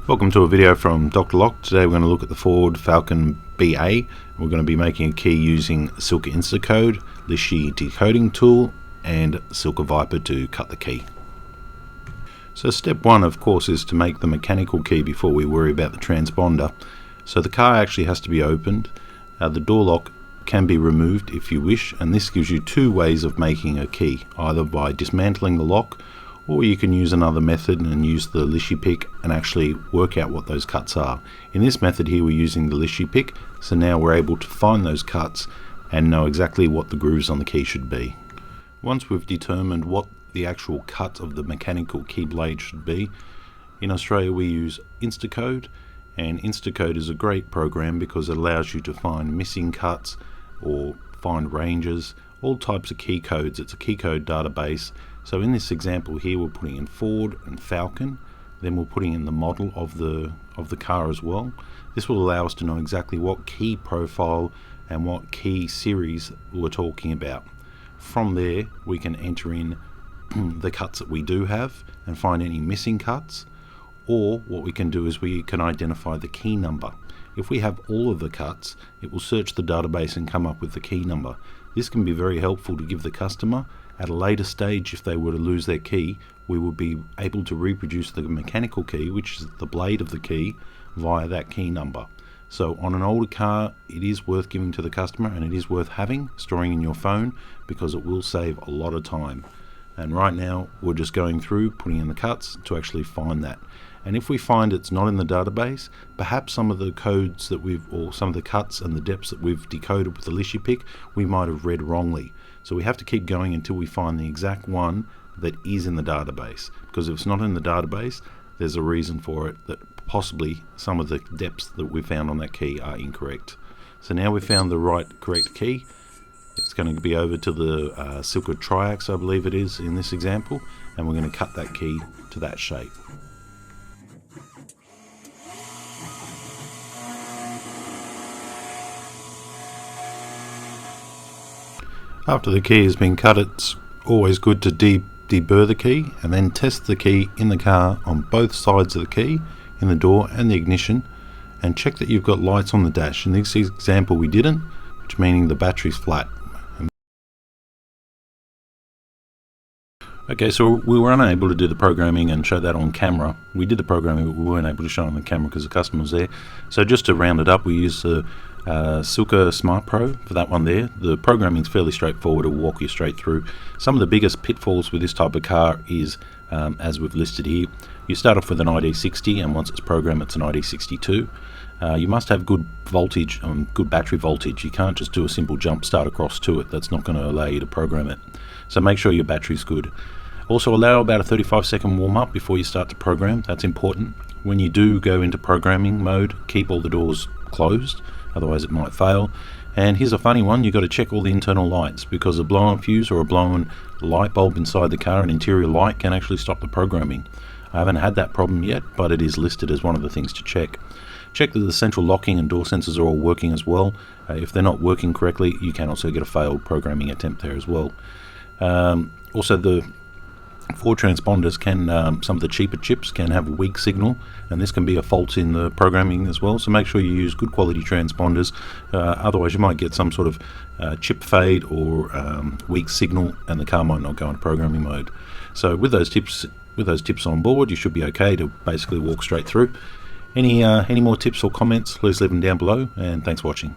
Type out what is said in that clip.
Welcome to a video from Dr. Lock. Today we're going to look at the Ford Falcon BA. We're going to be making a key using Silca Instacode, Lishi decoding tool, and Silca Viper to cut the key. So step one, of course, is to make the mechanical key before we worry about the transponder. So the car actually has to be opened. The door lock can be removed if you wish, and this gives you two ways of making a key, either by dismantling the lock, or you can use another method and use the Lishi pick and actually work out what those cuts are. In this method here we're using the Lishi pick, so now we're able to find those cuts and know exactly what the grooves on the key should be. Once we've determined what the actual cut of the mechanical key blade should be, in Australia we use Instacode, and Instacode is a great program because it allows you to find missing cuts or find ranges, all types of key codes. It's a key code database. So in this example here we're putting in Ford and Falcon, then we're putting in the model of the car as well. This will allow us to know exactly what key profile and what key series we're talking about. From there we can enter in the cuts that we do have and find any missing cuts, or what we can do is we can identify the key number. If we have all of the cuts, it will search the database and come up with the key number. This can be very helpful to give the customer. At a later stage, if they were to lose their key, we would be able to reproduce the mechanical key, which is the blade of the key, via that key number. So on an older car, it is worth giving to the customer, and it is worth storing in your phone, because it will save a lot of time. And right now we're just going through putting in the cuts to actually find that. And if we find it's not in the database, perhaps some of the codes that or some of the cuts and the depths that we've decoded with the Lishi pick, we might have read wrongly. So we have to keep going until we find the exact one that is in the database, because if it's not in the database, there's a reason for it, that possibly some of the depths that we found on that key are incorrect. So now we've found the correct key. It's going to be over to the Silca Triax, I believe it is in this example, and we're going to cut that key to that shape. After the key has been cut, it's always good to deburr the key and then test the key in the car on both sides of the key, in the door and the ignition, and check that you've got lights on the dash. In this example we didn't, which meaning the battery's flat. Okay, so we were unable to do the programming and show that on camera. We did the programming, but we weren't able to show it on the camera because the customer was there. So just to round it up, we used the Silca Smart Pro for that one there. The programming is fairly straightforward. It will walk you straight through. Some of the biggest pitfalls with this type of car is, as we've listed here, you start off with an ID60, and once it's programmed, it's an ID62. You must have good voltage, good battery voltage. You can't just do a simple jump start across to it. That's not going to allow you to program it. So make sure your battery's good. Also allow about a 35-second warm-up before you start to program. That's important. When you do go into programming mode, keep all the doors closed, otherwise it might fail. And here's a funny one, you've got to check all the internal lights, because a blown fuse or a blown light bulb inside the car, an interior light, can actually stop the programming. I haven't had that problem yet, but it is listed as one of the things to check. Check that the central locking and door sensors are all working as well. If they're not working correctly, you can also get a failed programming attempt there as well. Also, the Ford transponders can, some of the cheaper chips can have a weak signal, and this can be a fault in the programming as well. So make sure you use good quality transponders, otherwise you might get some sort of chip fade or weak signal, and the car might not go into programming mode. So with those tips on board, you should be okay to basically walk straight through. Any more tips or comments, please leave them down below, and thanks for watching.